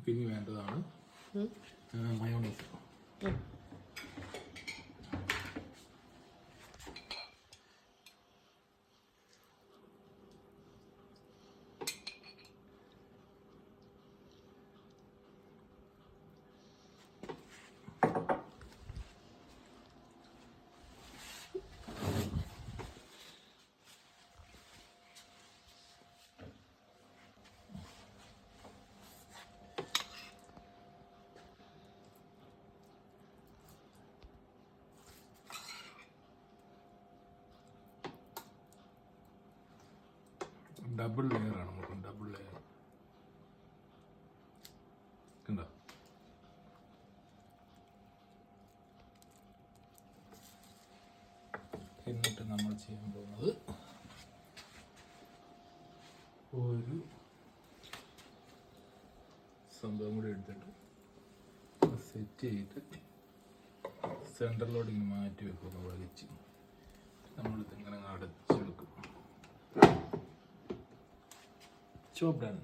നമുക്കിനി വേണ്ടതാണ് mayonnaise. Double ലെയറാണ് നമുക്ക്, ഡബിൾ ലെയർ കണ്ടോ. എന്നിട്ട് നമ്മൾ ചെയ്യാൻ പോകുന്നത് ഒരു സംഭവം കൂടി എടുത്തിട്ട് സെറ്റ് ചെയ്തിട്ട് സെൻറ്ററിലോട്ട് ഇങ്ങനെ മാറ്റി വെക്കുക. വലിച്ച് നമ്മളിതിങ്ങനെ അടച്ചെടുക്കും. Job done.